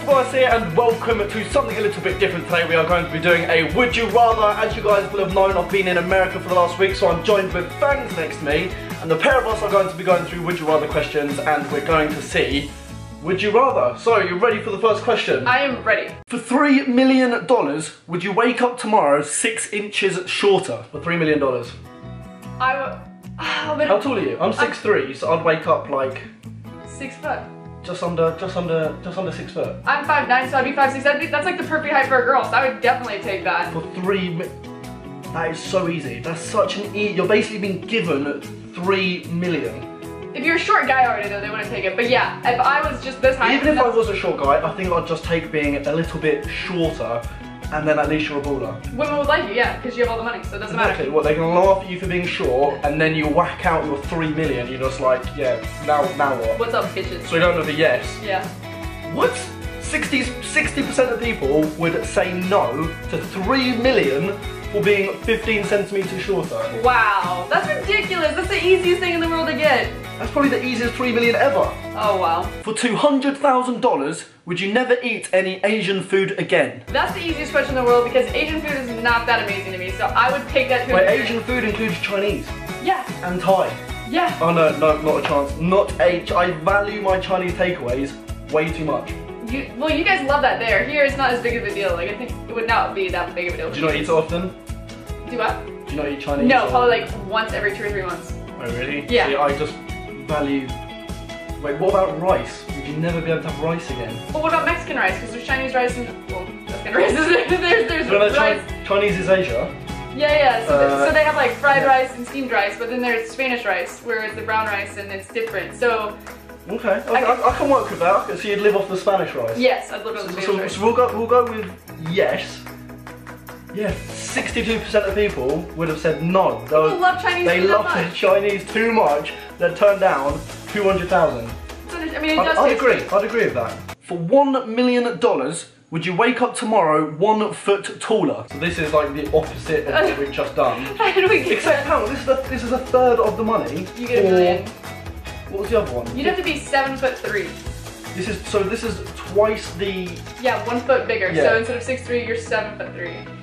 Tobias here and welcome to something a little bit different today. We are going to be doing a Would You Rather. As you guys will have known, I've been in America for the last week, so I'm joined with Fangs next to me. And the pair of us are going to be going through Would You Rather questions and we're going to see Would You Rather. So, you ready for the first question? I am ready. For $3 million, would you wake up tomorrow 6 inches shorter? For $3 million. How tall are you? I'm 6'3", so I'd wake up like 6 foot. just under 6 foot. I'm 5'9", so I'd be 5'6". That's like the perfect height for a girl, so I would definitely take that. For that is so easy. That's such an you're basically being given 3 million. If you're a short guy already though, they wouldn't take it. But yeah, if I was just this height. Even if I was a short guy, I think I'd just take being a little bit shorter, and then at least you're a baller. Women would like you, yeah, because you have all the money, so it doesn't matter. What, they can laugh at you for being short, and then you whack out your 3 million, you're just like, yeah, now what? What's up, bitches? So you don't know the yes? Yeah. What? 60% of people would say no to 3 million for being 15 centimeters shorter. Wow, that's ridiculous. That's the easiest thing in the world to get. That's probably the easiest 3 million ever. Oh wow. For $200,000, would you never eat any Asian food again? That's the easiest question in the world because Asian food is not that amazing to me, so I would take that. Wait, Asian food includes Chinese? Yeah. And Thai? Yeah. Oh no, not a chance. I value my Chinese takeaways way too much. Well, you guys love that there. Here, it's not as big of a deal. Like, I think it would not be that big of a deal. Do you not eat it often? Do what? Do you not eat Chinese? No, probably like once every 2 or 3 months. Oh really? Yeah. See, I just value... Wait, what about rice? Would you never be able to have rice again? But what about Mexican rice? Because there's Chinese rice and... well, Mexican rice is there's rice. Chinese is Asia? Yeah. So they have like fried rice and steamed rice, but then there's Spanish rice, where it's the brown rice and it's different. So... Okay, I can work with that. So you'd live off the Spanish rice? Yes, I'd live off the Spanish rice. So we'll go with yes. Yeah, 62% of people would have said no. People love Chinese food. They love the Chinese too much. They'd turn down 200,000. I mean, I'd agree with that. For $1 million, would you wake up tomorrow 1 foot taller? So this is like the opposite of what we've just done. How did we get Except, hang on, this is a third of the money. You get $1 million. What was the other one? You'd have to be 7'3". This is twice the... Yeah, 1 foot bigger. Yeah. So instead of 6'3", you're 7'3".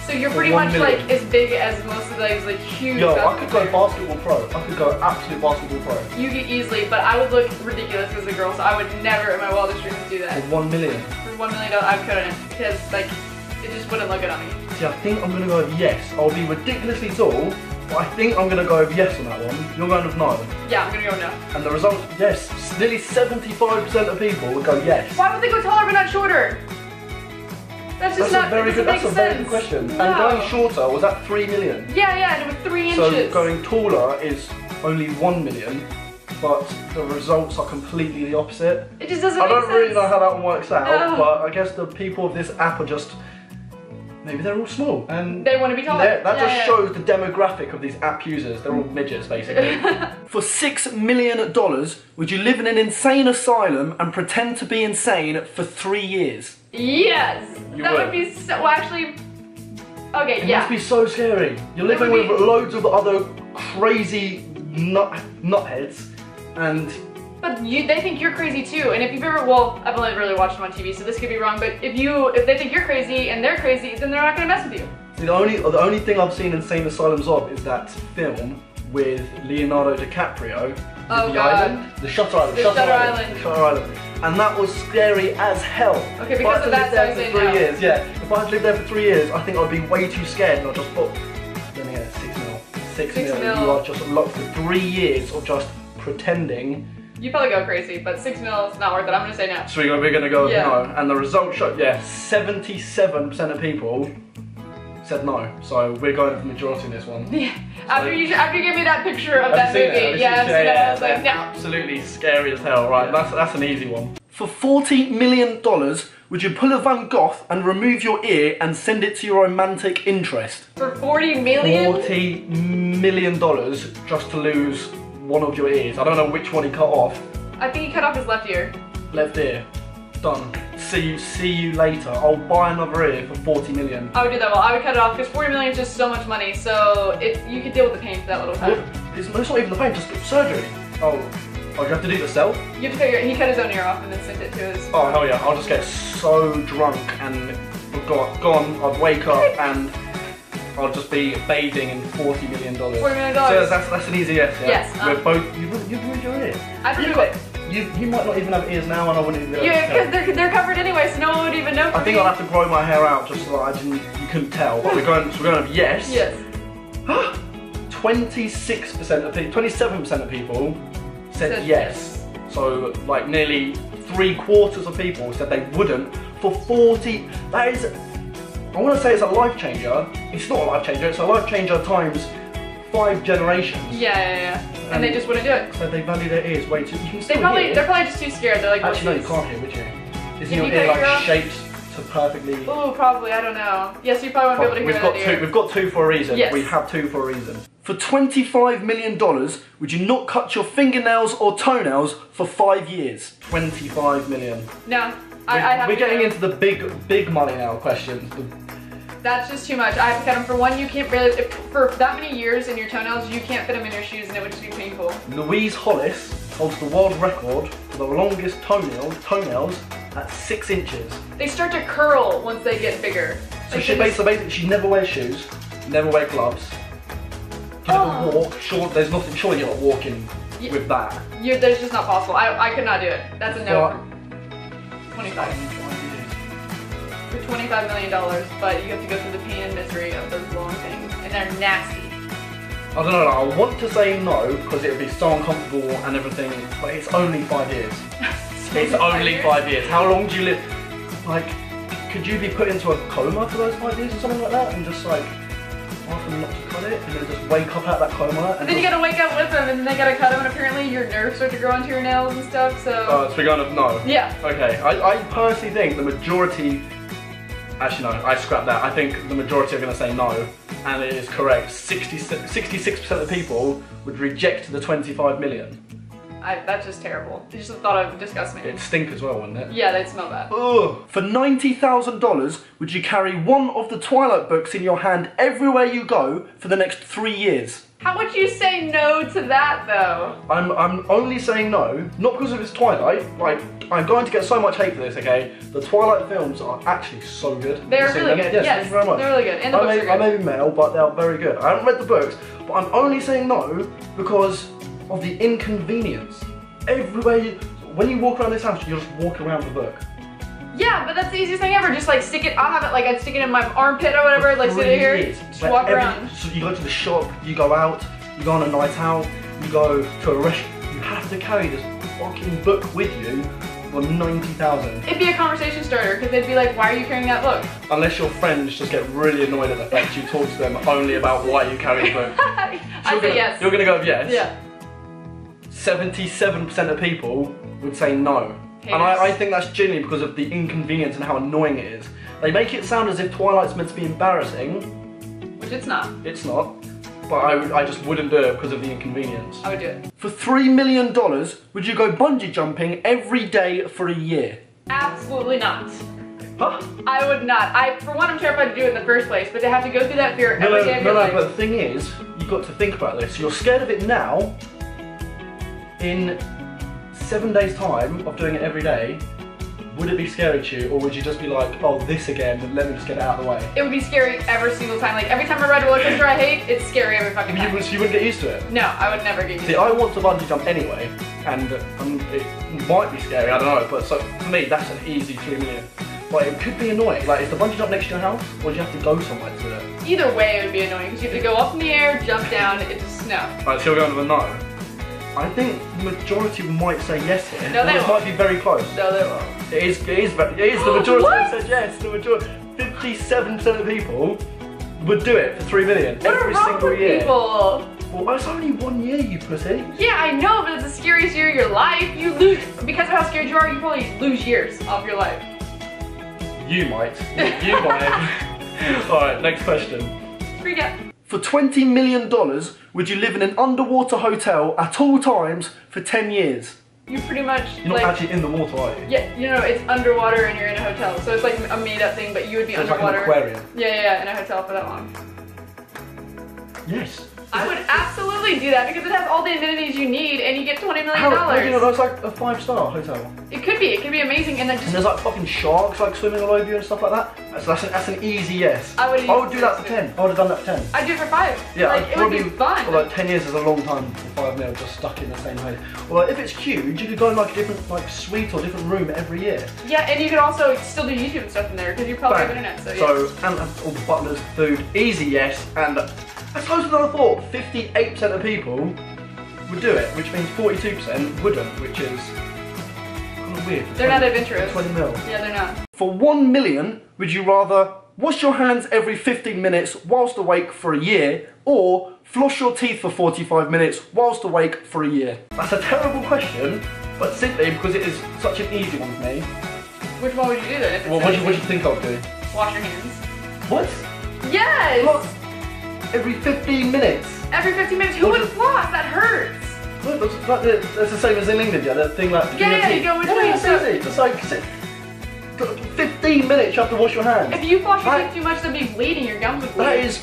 So you're pretty much like as big as most of those like huge. Yo, I could go basketball pro. I could go absolute basketball pro. You could easily, but I would look ridiculous as a girl, so I would never in my wildest dreams do that. For $1 million. For $1 million, I couldn't, because like it just wouldn't look good on me. See, I think I'm gonna go with yes. I'll be ridiculously tall. But I think I'm going to go with yes on that one. You're going with no. Yeah, I'm going to go with no. And the result, yes. Nearly 75% of people would go yes. Why would they go taller but not shorter? That's a very good question. No. And going shorter, was that 3 million? Yeah, and it was 3 inches. So going taller is only 1 million, but the results are completely the opposite. It just doesn't make sense. I don't really know how that one works out, but I guess the people of this app are just... Maybe they're all small and they want to be taller. That just shows the demographic of these app users. They're all midgets, basically. For $6 million, would you live in an insane asylum and pretend to be insane for 3 years? Yes, that would be so. Well, actually, okay, it must be so scary. You're living with loads of other crazy nutheads, and. But they think you're crazy too, and if you've ever, well, I've only really watched them on TV, so this could be wrong, but if they think you're crazy and they're crazy, then they're not gonna mess with you. See, the only thing I've seen insane asylums of is that film with Leonardo DiCaprio. Oh the God. Island? The Shutter Island. The Shutter Island. The Shutter Island. And that was scary as hell. Okay, because of that, I lived there for 3 years, yeah. If I had lived there for 3 years, I think I'd be way too scared and I'd just put, then yeah, 6 mil. 6 mil. You are just locked for 3 years of just pretending. You'd probably go crazy, but 6 mil is not worth it. I'm gonna say no. So we're gonna go with no. And the results show, 77% of people said no. So we're going for the majority in this one. Yeah. After you gave me that picture of that movie, I've seen it. I was like, no. Absolutely scary as hell, right? That's an easy one. For $40 million, would you pull a Van Gogh and remove your ear and send it to your romantic interest? For $40 million? $40 million just to lose one of your ears. I don't know which one he cut off. I think he cut off his left ear. Left ear. Done. See you later. I'll buy another ear for 40 million. I would do that. Well, I would cut it off because 40 million is just so much money. So you could deal with the pain for that little time. It's not even the pain, just surgery. Oh, Oh, do you have to do it yourself? You have to cut he cut his own ear off and then sent it to his... Oh, hell yeah. I'll just get so drunk and gone. I'd wake up and I'll just be bathing in $40 million. $40 million. So that's an easy yes, yeah? Yes. We're both... You've ruined your ear. I'd remove it. You might not even have ears now and I wouldn't even be able to Yeah, because they're covered anyway, so no one would even know. I think I'll have to grow my hair out just so that you couldn't tell. But we're going with yes. Yes. 26% of people, 27% of people said yes. So like nearly 3/4 of people said they wouldn't for 40. That is, I want to say it's a life changer. It's not a life changer. It's a life changer times 5 generations. Yeah. And they just wouldn't do it. So they value their ears way too. You can still they're probably just too scared. They're like, actually no, you can't hear, would you? Isn't your ear like shaped to perfectly? Oh, probably. I don't know. Yes, you probably won't be able to hear that ear. We've got 2 for a reason. Yes. We have 2 for a reason. For $25 million, would you not cut your fingernails or toenails for 5 years? 25 million. No, we're getting into the big money now questions. That's just too much. I have to cut them. For one, you can't really, for that many years in your toenails, you can't fit them in your shoes and it would just be painful. Louise Hollis holds the world record for the longest toenails at 6 inches. They start to curl once they get bigger. So basically she never wears shoes, never wears gloves. Can never walk. Surely you're not walking with that. That's just not possible. I could not do it. That's a no for 25. For $25 million, but you have to go through the pain and misery of those long things, and they're nasty. I don't know, I want to say no, because it would be so uncomfortable and everything, but it's only 5 years. It's only 5 years. How long do you live? Like, could you be put into a coma for those 5 years or something like that, and just like, ask them not to cut it, and then just wake up out that coma? And then you gotta wake up with them, and then they gotta cut them, and apparently your nerves start to grow into your nails and stuff, so... Oh, so we're going to no? Yeah. Okay, I personally think the majority... Actually no, I scrap that. I think the majority are going to say no, and it is correct. 66% of people would reject the 25 million. That's just terrible. Just the thought of it disgusts me. It'd stink as well, wouldn't it? Yeah, they'd smell bad. Ugh. For $90,000, would you carry one of the Twilight books in your hand everywhere you go for the next 3 years? How would you say no to that, though? I'm only saying no, not because of it's Twilight. Like, I'm going to get so much hate for this, okay? The Twilight films are actually so good. They're really good. Yes, thank you very much. They're really good. And the books are good. I may be male, but they're very good. I haven't read the books, but I'm only saying no because of the inconvenience. Everywhere when you walk around this house, you just walk around the book. Yeah, but that's the easiest thing ever. Just like stick it, I'll have it like I'd stick it in my armpit or whatever, like sit here, just walk around. So you go to the shop, you go out, you go on a night out, you go to a restaurant, you have to carry this fucking book with you for 90,000. It'd be a conversation starter, because they'd be like, why are you carrying that book? Unless your friends just get really annoyed at the fact you talk to them only about why you carry the book. I say yes. You're gonna go with yes? Yeah. 77% of people would say no. And I think that's genuinely because of the inconvenience and how annoying it is. They make it sound as if Twilight's meant to be embarrassing. Which it's not. It's not. But I just wouldn't do it because of the inconvenience. I would do it. For $3 million, would you go bungee jumping every day for a year? Absolutely not. Huh? I would not. For one, I'm terrified to do it in the first place, but to have to go through that fear every day of your life. But the thing is, you've got to think about this. You're scared of it now. In 7 days' time of doing it every day, would it be scary to you, or would you just be like, oh, this again, let me just get it out of the way? It would be scary every single time. Like, every time I ride a roller coaster I hate, it's scary every fucking time. So you wouldn't get used to it? No, I would never get used to it. See, I want to bungee jump anyway, and it might be scary, I don't know, but so for me, that's an easy 3 million. But it could be annoying. Like, is the bungee jump next to your house, or do you have to go somewhere to do it? Either way, it would be annoying, because you have to go up in the air, jump down, it's just no. Right, so you're going with a no. I think the majority might say yes here. No, they won't. It might be very close. No, they won't. It is the majority that said yes. The majority, 57% of people would do it for 3 million every single year. People? Well, it's only 1 year, you pussy. Yeah, I know, but it's the scariest year of your life. You lose, because of how scared you are, you probably lose years of your life. You might. You might. Alright, next question. Freak out. For $20 million, would you live in an underwater hotel at all times for 10 years? You pretty much... You're not actually in the water, are you? Yeah, you know, it's underwater and you're in a hotel. So it's like a made-up thing, but you would be so underwater. It's like an aquarium? Yeah, in a hotel for that long. Yes. I would absolutely do that because it has all the amenities you need and you get $20 million. How do you know that's like a 5-star hotel? It could be amazing and then just... And there's like fucking sharks like swimming all over you and stuff like that. So that's an easy yes. I would do that for 10. I would have done that for 10. I'd do it for 5. Yeah, like, it would be fun. Well, like 10 years is a long time for 5 mil just stuck in the same place. Well, like, if it's huge, you could go in like a different like suite or different room every year. Yeah, and you could also still do YouTube and stuff in there because you probably have internet. So, yeah. And all the butlers, food, easy yes, and I suppose another thought, 58% of people would do it, which means 42% wouldn't, which is kind of weird. They're not adventurous. 20 mil. Yeah, they're not. For 1 million, would you rather wash your hands every 15 minutes whilst awake for a year, or floss your teeth for 45 minutes whilst awake for a year? That's a terrible question, but simply because it is such an easy one for me. Which one would you do then? If it's What do you think I'll do? Wash your hands. What? Yes! What? Every 15 minutes? Every 15 minutes? Who would floss? That hurts! Look, that's the same as in England, yeah? That thing like... Yeah, you go between. Yeah, it's easy. Just like... 15 minutes you have to wash your hands. If you floss your teeth too much, they'll be bleeding. Your gums would bleed. That is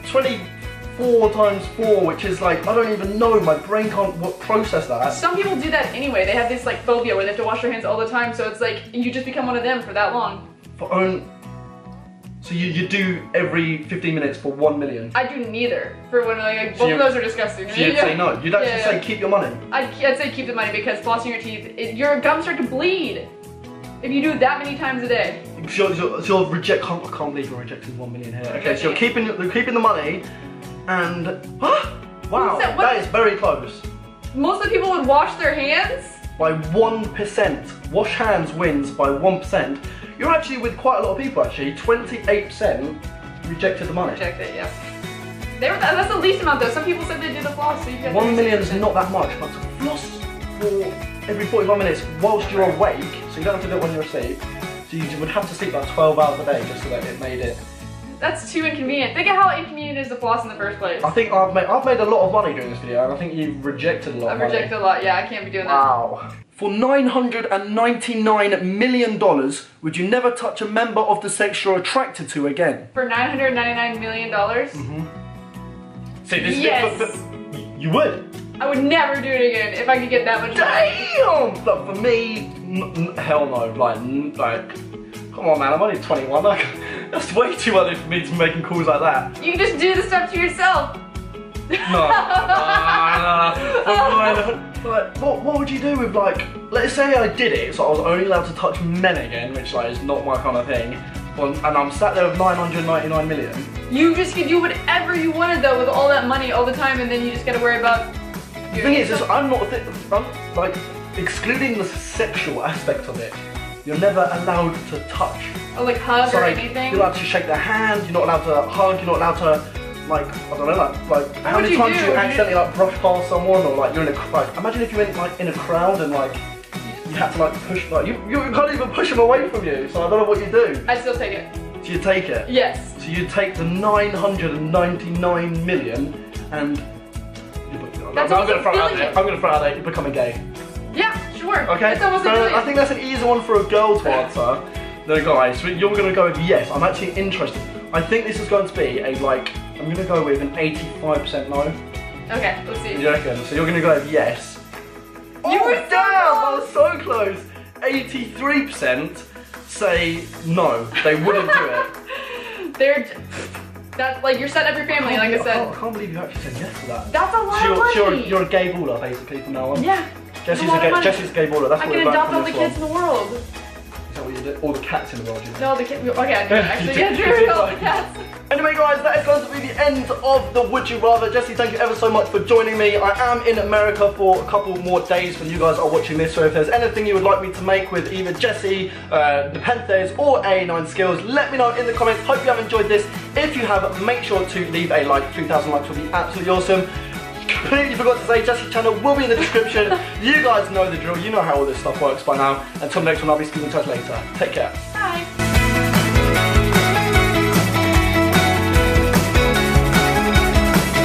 24 times 4, which is like, I don't even know. My brain can't process that. Some people do that anyway. They have this like phobia where they have to wash their hands all the time, so it's like, you just become one of them for that long. So you do every 15 minutes for 1 million? I do neither. For when like both of those are disgusting. So you'd say no? You'd actually say keep your money? I'd say keep the money because flossing your teeth, your gums start to bleed if you do it that many times a day. So you'll reject, I can't believe you're rejecting 1 million here. Okay, so you're keeping the money and, wow, that is very close. Most of the people would wash their hands? By 1%. Wash hands wins by 1%. You're actually with quite a lot of people actually. 28% rejected the money. Rejected, yeah. That's the least amount though. Some people said they do the floss, so you get 1 million is not that much, but to floss for every 45 minutes whilst you're awake, so you don't have to do it when you're asleep, so you would have to sleep like 12 hours a day just so that it made it. That's too inconvenient. Think of how inconvenient it is to floss in the first place. I think I've made a lot of money doing this video, and I think you've rejected a lot of money. I've rejected a lot, yeah, I can't be doing that. Wow. For $999 million, would you never touch a member of the sex you're attracted to again? For $999 million? Mm-hmm. See, this yes. You would? I would never do it again if I could get that much money. Damn! But for me, hell no. Like, come on man, I'm only 21. Like, that's way too early for me to be making calls like that. You can just do the stuff to yourself. No. Like, what would you do with like, let's say I did it, so I was only allowed to touch men again, which like is not my kind of thing, and I'm sat there with 999 million. You just could do whatever you wanted though with all that money all the time, and then you just gotta worry about. The thing is, I'm like, excluding the sexual aspect of it, you're never allowed to touch. Oh, like hug so, or like, anything? You're allowed to shake their hand, you're not allowed to hug, you're not allowed to, like, I don't know, like how many times do you accidentally like brush past someone, or like you're in a, like, imagine if you went like in a crowd and like, you had to like push, like, you can't even push them away from you, so I don't know what you do. I'd still take it. So you take it? Yes. So you take the 999 million and, I'm gonna throw it out there. I'm gonna throw it out there. You're becoming gay. Yeah, sure. Okay. It's almost a I think that's an easy one for a girl to answer. No, guys, so you're gonna go with yes. I'm actually interested. I think this is going to be a like. I'm gonna go with an 85% no. Okay, let's see. You reckon? So you're gonna go with yes. You were damn! I was so close. 83% say no. They wouldn't do it. That's like you're setting up your family, like I said. I can't believe you actually said yes to that. That's a lot of money. You're a gay baller basically from now on. Yeah. Jesse's a gay baller. That's I what can we're adopt all the kids in the world. Is that what you did? All the cats in the world, you know? No, the kids. Okay, I do actually. Yeah, true. All the cats. Anyway, guys, that is going to be the end of the Would You Rather. Jesse, thank you ever so much for joining me. I am in America for a couple more days when you guys are watching this. So if there's anything you would like me to make with either Jesse, the Panthers, or A9 Skills, let me know in the comments. Hope you have enjoyed this. If you have, make sure to leave a like. 3,000 likes would be absolutely awesome. Completely forgot to say, Jesse's channel will be in the description. You guys know the drill. You know how all this stuff works by now. Until next one, I'll be speaking to us later. Take care. Bye.